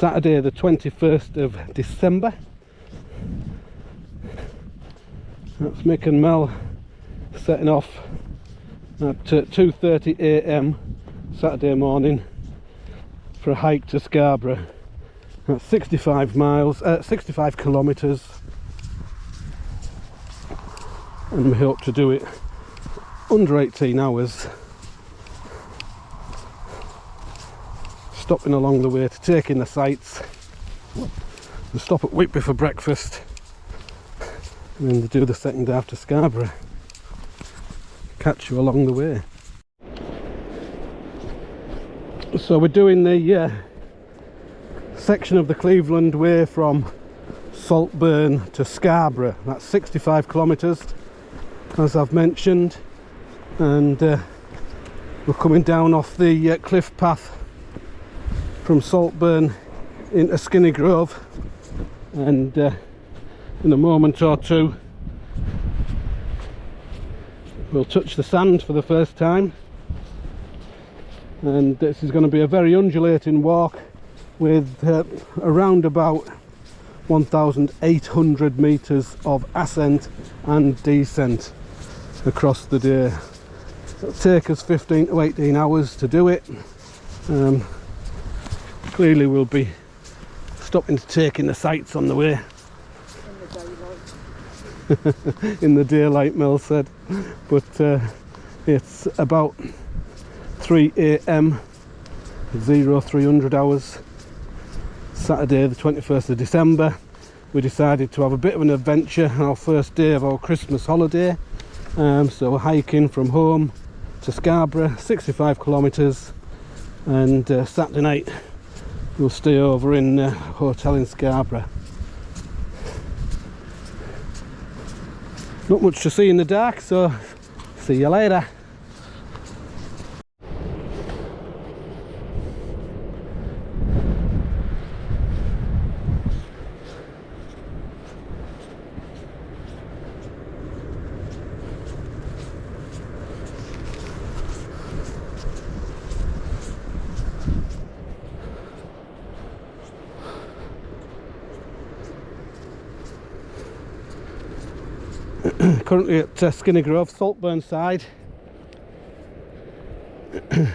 Saturday the 21st of December. That's Mick and Mel setting off at 2:30 AM Saturday morning for a hike to Scarborough. That's 65 kilometres, and we hope to do it under 18 hours, stopping along the way to take in the sights and stop at Whitby for breakfast, and then to do the second half to Scarborough. Catch you along the way. So we're doing the section of the Cleveland Way from Saltburn to Scarborough. That's 65 kilometres, as I've mentioned, and we're coming down off the cliff path from Saltburn into Skinny Grove, and in a moment or two we'll touch the sand for the first time, and this is going to be a very undulating walk with around about 1,800 metres of ascent and descent across the day. It'll take us 15 to 18 hours to do it. Clearly we'll be stopping to take in the sights on the way. In the daylight, Mel said, but it's about 3 AM 0300 hours Saturday the 21st of December. We decided to have a bit of an adventure on our first day of our Christmas holiday, so we're hiking from home to Scarborough, 65 kilometres, and Saturday night we'll stay over in a hotel in Scarborough. Not much to see in the dark, so see you later. Currently at Skinny Grove, Saltburn side. The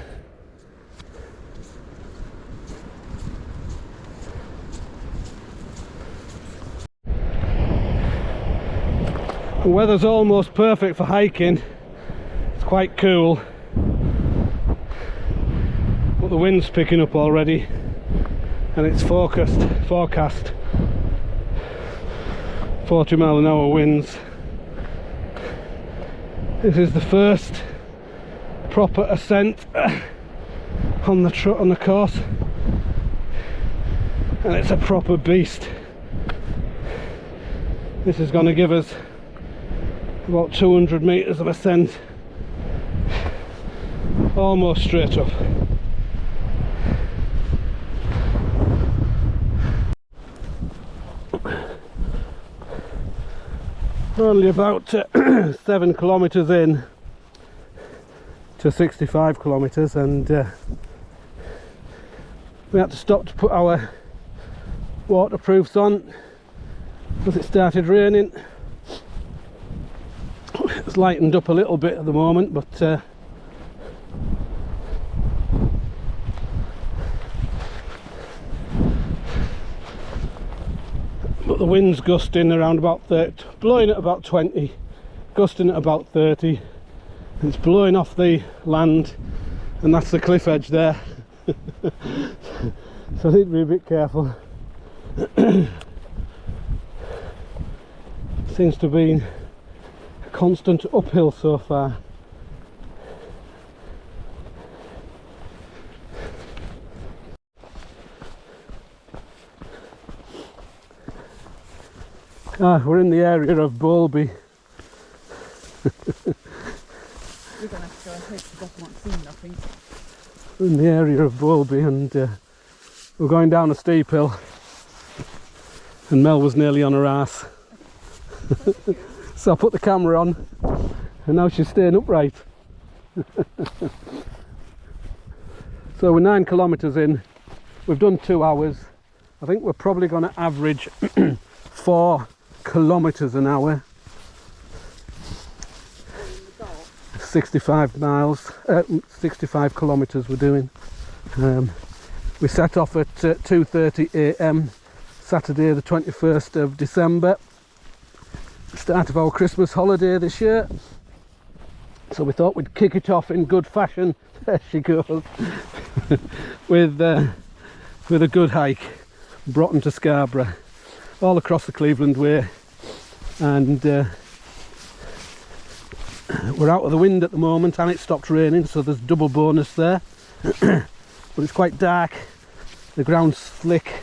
weather's almost perfect for hiking. It's quite cool, but the wind's picking up already, and it's forecast 40 mile an hour winds. This is the first proper ascent on the course, and it's a proper beast. This is going to give us about 200 metres of ascent, almost straight up. We're only about 7 kilometres in to 65 kilometres, and we had to stop to put our waterproofs on as it started raining. It's lightened up a little bit at the moment, but the wind's gusting around about 30, blowing at about 20, gusting at about 30. It's blowing off the land, and that's the cliff edge there. So I need to be a bit careful. Seems to be a constant uphill so far. We're in the area of Bowlby. We're going to have to go ahead because I can't see nothing. We're in the area of Bowlby, and we're going down a steep hill, and Mel was nearly on her arse. So I put the camera on, and now she's staying upright. So we're 9 kilometres in. We've done 2 hours. I think we're probably going to average 4 kilometres an hour. 65 miles, 65 kilometres we're doing. We set off at 2:30 a.m. Saturday the 21st of December, start of our Christmas holiday this year. So we thought we'd kick it off in good fashion. There she goes. with a good hike, Broughton to Scarborough, all across the Cleveland Way, and we're out of the wind at the moment and it stopped raining, so there's double bonus there. But it's quite dark, the ground's slick,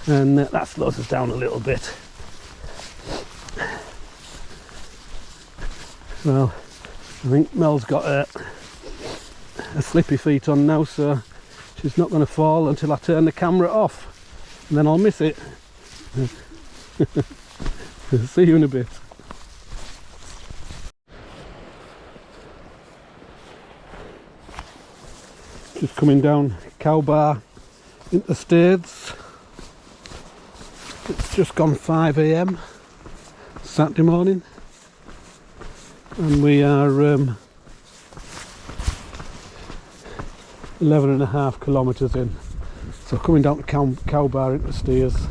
and that slows us down a little bit. Well, I think Mel's got a slippy feet on now, so she's not going to fall until I turn the camera off, and then I'll miss it. See you in a bit. Just coming down Cow Bar into Staithes. It's just gone 5 a.m. Saturday morning, and we are 11.5 kilometres in. So coming down to Cow Bar into Staithes.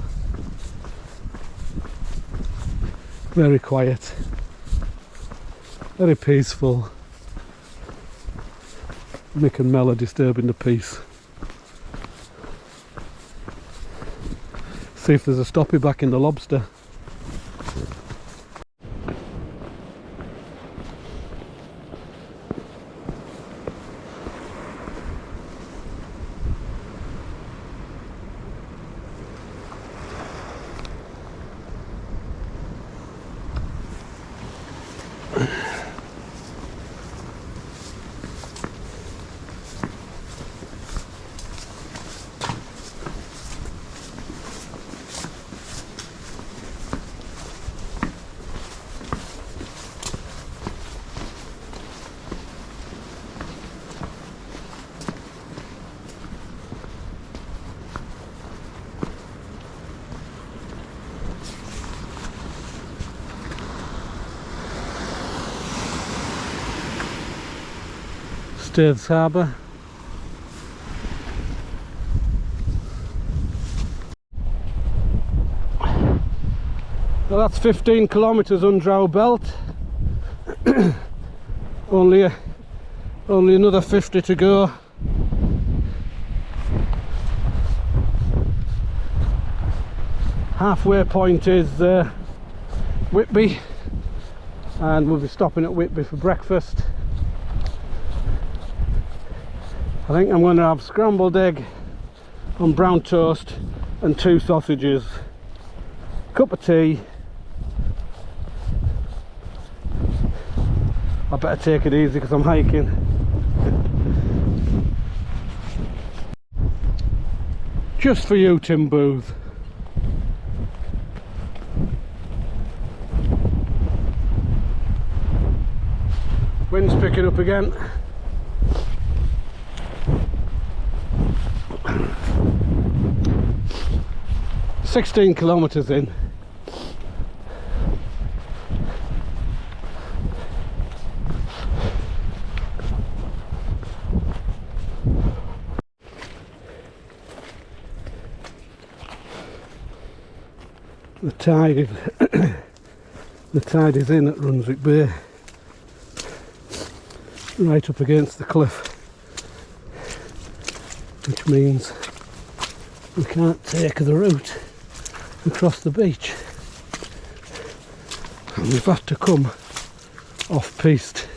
Very quiet, very peaceful. Mick and Mel are disturbing the peace. See if there's a stoppie back in the lobster. Staithes Harbour. Well, that's 15 kilometres under our belt. only another 50 to go. Halfway point is Whitby, and we'll be stopping at Whitby for breakfast. I think I'm going to have scrambled egg on brown toast and 2 sausages, cup of tea. I better take it easy because I'm hiking. Just for you, Tim Booth. Wind's picking up again. "16 kilometres in." The tide is in at Brunswick Bay, right up against the cliff, which means we can't take the route across the beach, and we've had to come off piste.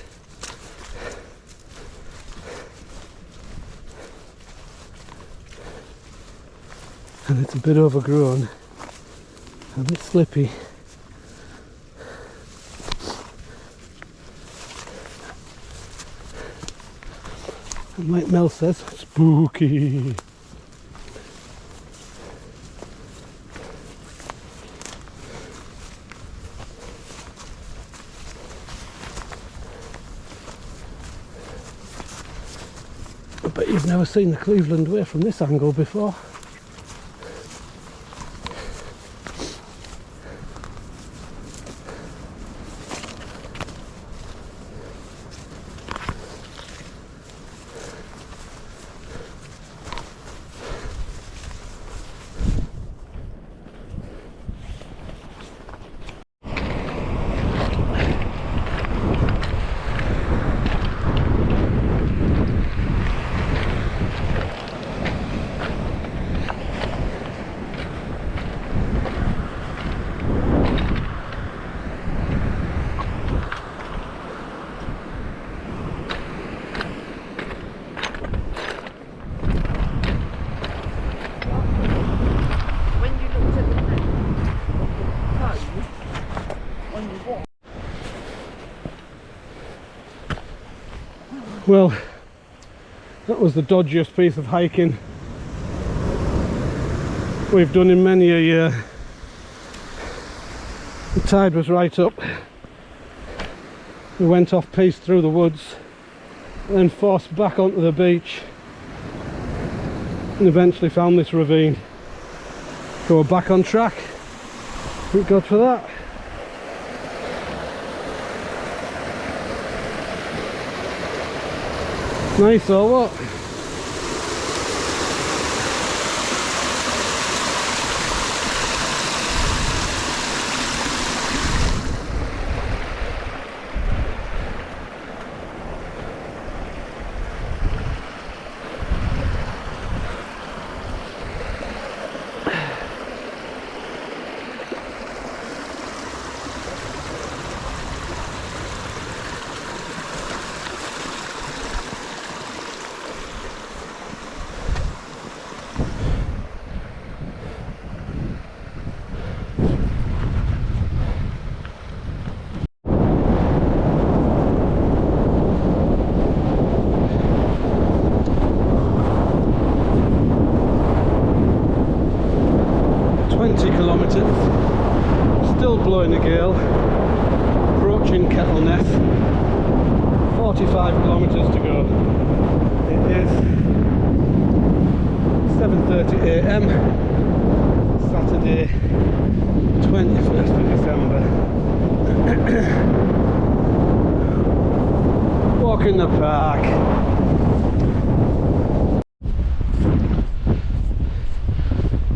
And it's a bit overgrown and a bit slippy. And like Mel says, spooky. I bet you've never seen the Cleveland Way from this angle before. Well, that was the dodgiest piece of hiking we've done in many a year. The tide was right up. We went off piste through the woods, then forced back onto the beach, and eventually found this ravine. So we're back on track. Thank God for that. Nice or what? Still blowing a gale, approaching Kettleness, 45 kilometres to go. It is 7:30 AM, Saturday 21st of December. Walk in the park.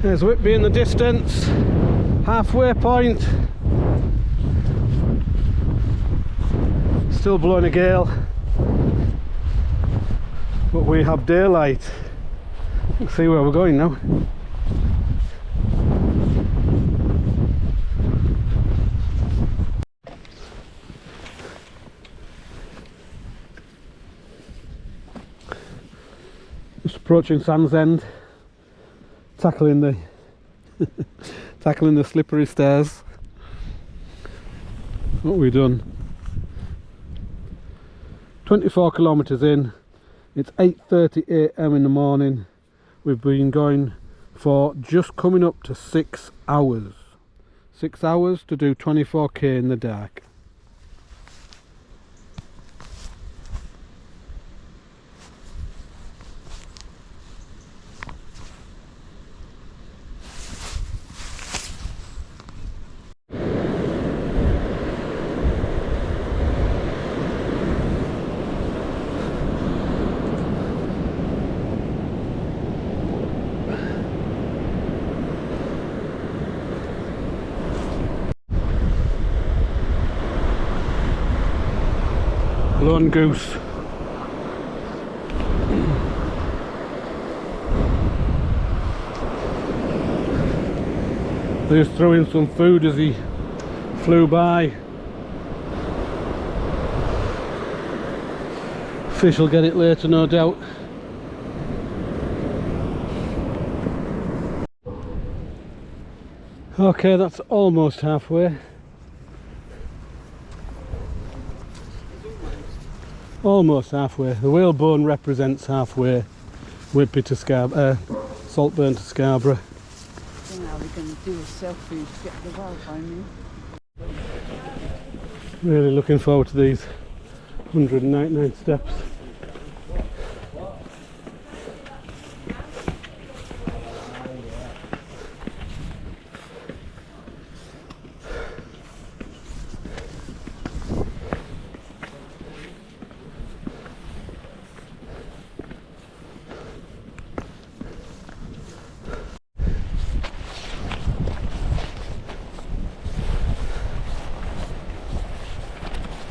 There's Whitby in the distance, halfway point. Still blowing a gale, but we have daylight. Let's see where we're going now. Just approaching Sandsend. Tackling the tackling the slippery stairs. What we done? 24 kilometres in. It's 8:30 AM in the morning. We've been going for just coming up to 6 hours. 6 hours to do 24k in the dark. Lone goose. They just threw in some food as he flew by. Fish will get it later, no doubt. Okay, that's almost halfway. Almost halfway. The whalebone represents halfway. Whitby to Scarborough, Saltburn to Scarborough. Now we're going to do a selfie to get the Wi-Fi in. Really looking forward to these 199 steps.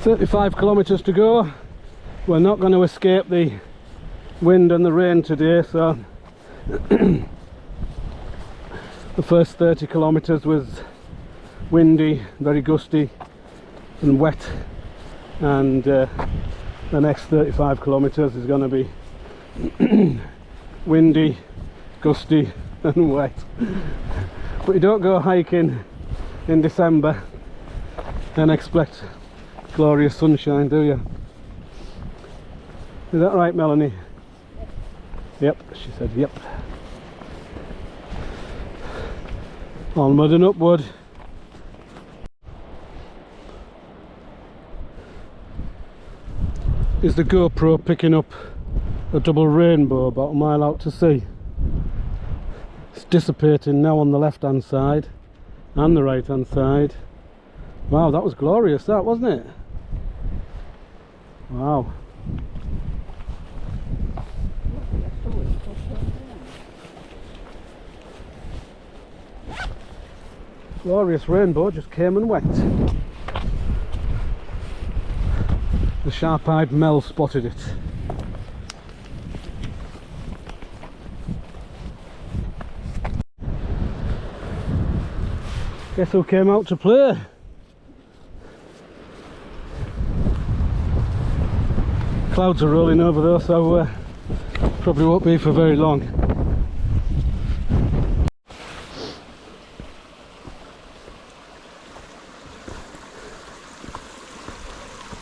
"35 kilometres to go." We're not going to escape the wind and the rain today, so the first 30 kilometres was windy, very gusty and wet, and the next 35 kilometres is going to be windy, gusty and wet. But you don't go hiking in December and expect glorious sunshine, do you? Is that right, Melanie? Yep, she said yep. Onward and upward. Is the GoPro picking up a double rainbow about a mile out to sea? It's dissipating now on the left hand side and the right hand side. Wow, that was glorious, that, wasn't it? Wow. Glorious rainbow just came and went. The sharp-eyed Mel spotted it. Guess who came out to play? Clouds are rolling over though, so probably won't be for very long.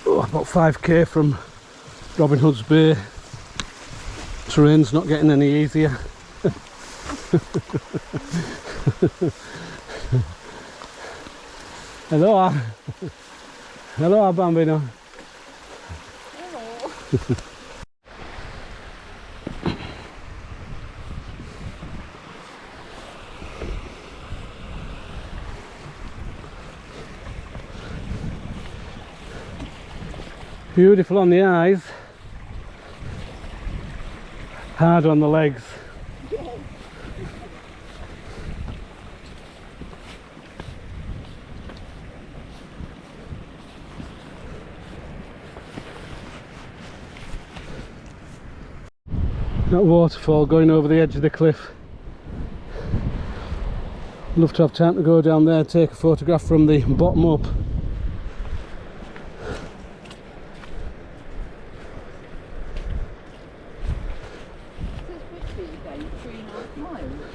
Oh, about 5k from Robin Hood's Bay. Terrain's not getting any easier. Hello, hello, Bambino. Hello. Beautiful on the eyes, hard on the legs. That waterfall going over the edge of the cliff. Love to have time to go down there and take a photograph from the bottom up.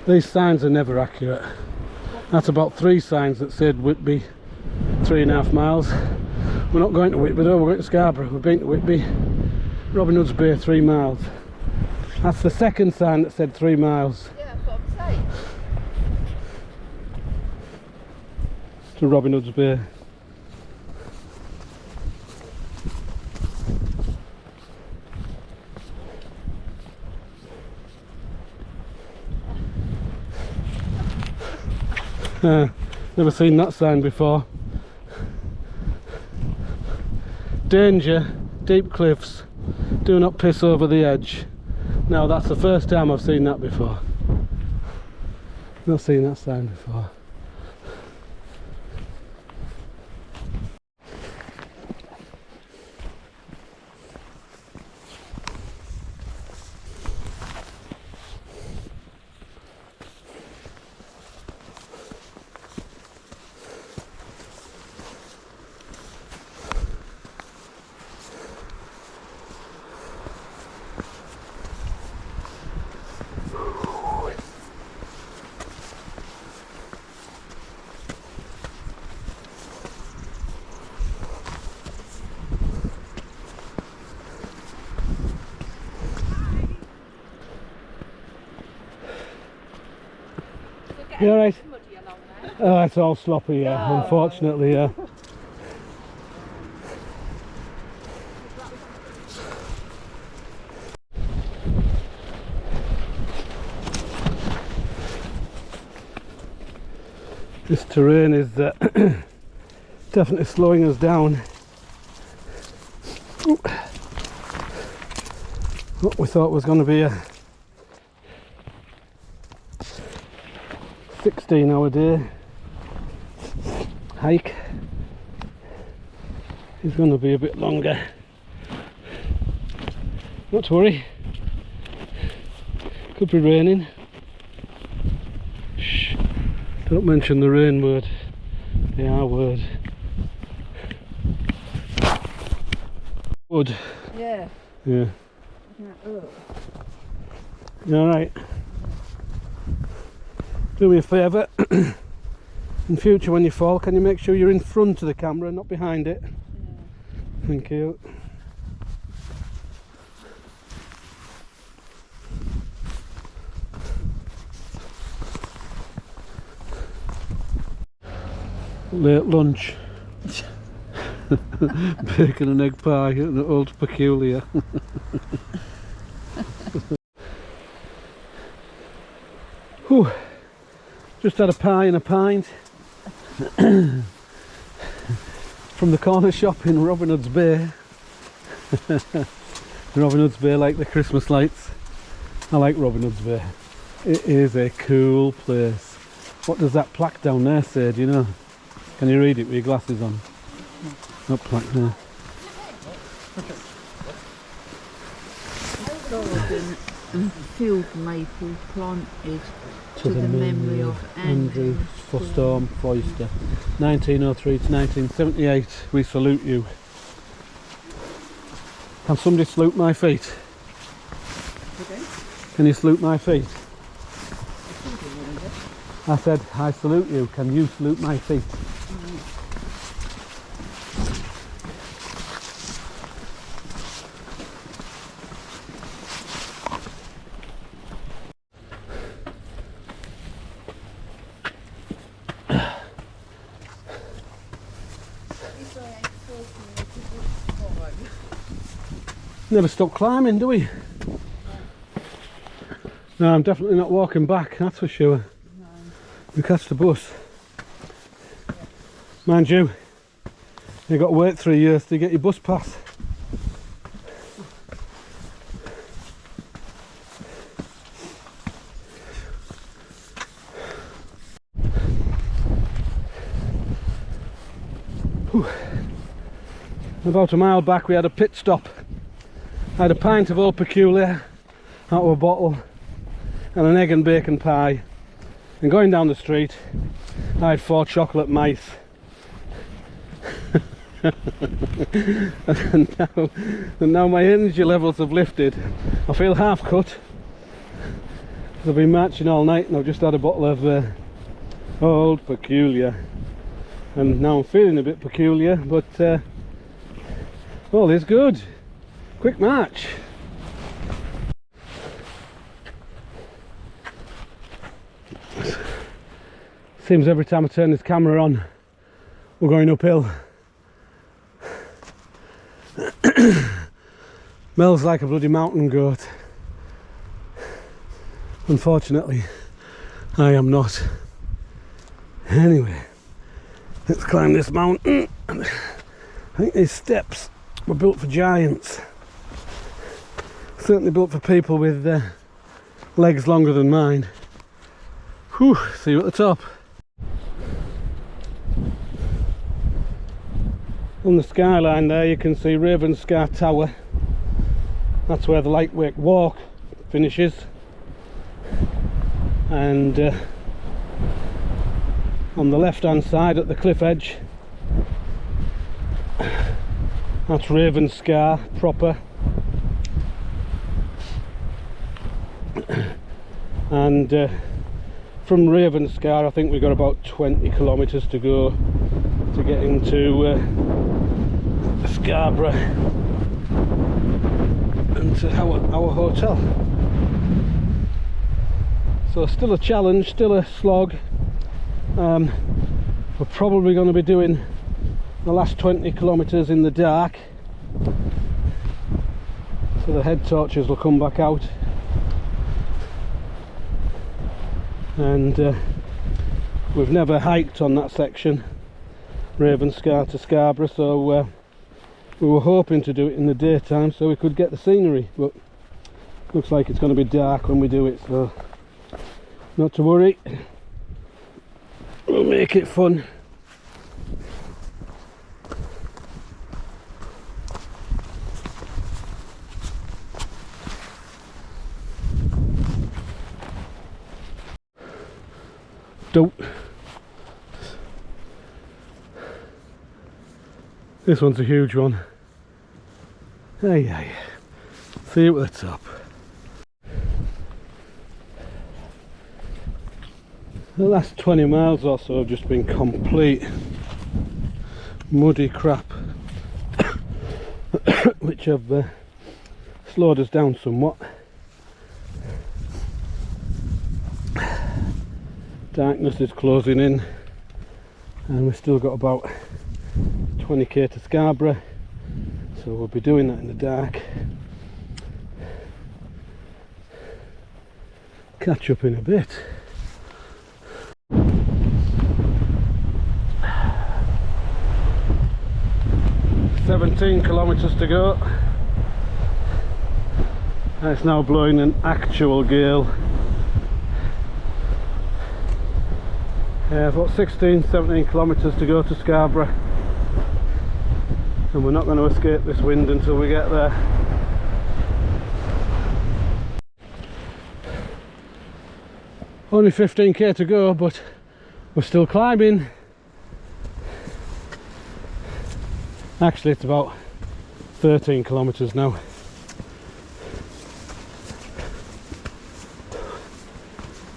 These signs are never accurate. That's about 3 signs that said Whitby 3.5 miles. We're not going to Whitby though, we're going to Scarborough. We've been to Whitby. Robin Hood's Bay 3 miles. That's the second sign that said 3 miles. Yeah, that's what I'm saying. To Robin Hood's Bay. Never seen that sign before. Danger, deep cliffs, do not piss over the edge. Now that's the first time I've seen that before. Not seen that sign before. You alright? Oh, it's all sloppy, yeah, oh, unfortunately, yeah. This terrain is definitely slowing us down. What we thought was going to be a 16-hour day hike is going to be a bit longer. Not to worry, could be raining. Shh, don't mention the rain word, the R word. Wood. Yeah. Yeah. You alright? Do me a favour, in future when you fall, can you make sure you're in front of the camera and not behind it? Yeah. Thank you. Late lunch. Bacon and egg pie at the Old Peculiar. Whew. Just had a pie and a pint from the corner shop in Robin Hood's Bay. Robin Hood's Bay like the Christmas lights. I like Robin Hood's Bay. It is a cool place. What does that plaque down there say, do you know? Can you read it with your glasses on? No plaque there. Garden and field maple planted to the memory of Andrew Storm Foyster. 1903 to 1978. We salute you. Can somebody salute my feet? Okay. Can you salute my feet? I said, I salute you. Can you salute my feet? Never stop climbing, do we? No, I'm definitely not walking back, that's for sure. No. We catch the bus. Mind you, you've got to wait 3 years to get your bus pass. Whew. About a mile back we had a pit stop. I had a pint of Old Peculiar out of a bottle and an egg and bacon pie, and going down the street I had 4 chocolate mice. and now my energy levels have lifted. I feel half cut. I've been marching all night and I've just had a bottle of Old Peculiar, and now I'm feeling a bit peculiar, but all is good. Quick march. Seems every time I turn this camera on we're going uphill. Mel's like a bloody mountain goat. Unfortunately I am not. Anyway, let's climb this mountain. I think these steps were built for giants. Certainly built for people with legs longer than mine. Whew, see you at the top. On the skyline there you can see Ravenscar Tower. That's where the Lightweight Walk finishes. And on the left hand side at the cliff edge, that's Ravenscar proper. And from Ravenscar I think we've got about 20 kilometres to go to get into Scarborough and to our hotel. So still a challenge, still a slog. We're probably going to be doing the last 20 kilometres in the dark, so the head torches will come back out. And we've never hiked on that section, Ravenscar to Scarborough, so we were hoping to do it in the daytime so we could get the scenery, but looks like it's going to be dark when we do it, so not to worry, we'll make it fun. Don't. This one's a huge one. Hey, hey. See you at the top. The last 20 miles or so have just been complete muddy crap, which have slowed us down somewhat. Darkness is closing in. and we've still got about 20k to Scarborough, so we'll be doing that in the dark. Catch up in a bit. "17 kilometres to go, and it's now blowing an actual gale. About 16-17 kilometres to go to Scarborough, and we're not going to escape this wind until we get there. Only 15k to go, but we're still climbing. Actually, it's about 13 kilometres now.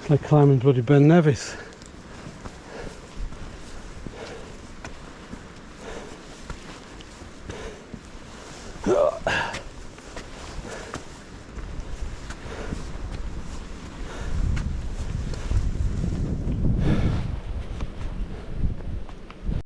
It's like climbing bloody Ben Nevis.